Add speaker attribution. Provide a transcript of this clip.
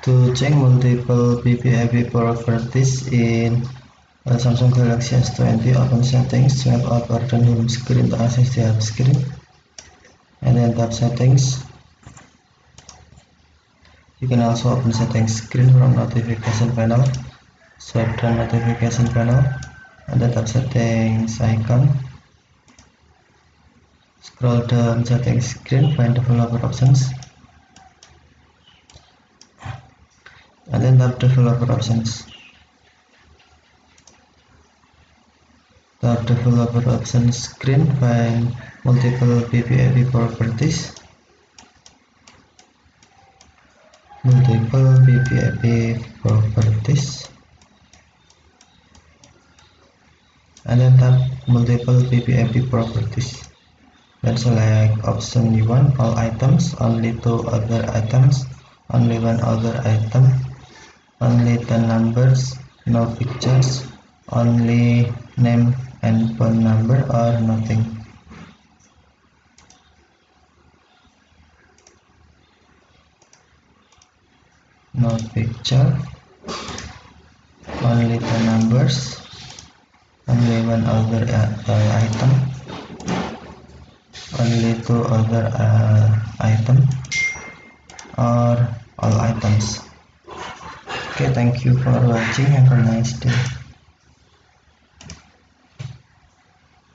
Speaker 1: To check multiple PBAP properties in Samsung Galaxy S20, open settings, swipe up or down home screen to access the home screen, and then tap settings. You can also open settings screen from notification panel. Swipe down notification panel and then tap settings icon. Scroll down settings screen, find developer options, and then tap developer options. Tap developer options screen, find multiple PBAP properties. Multiple PBAP properties, and then tap multiple PBAP properties. Then select option you want, all items, only 2 other items, only 1 other item, only 10 numbers, no pictures, only name and phone number, or nothing. No picture, only 10 numbers, only 1 other item, only 2 other item, or all items. Okay, thank you for watching. Have a nice day.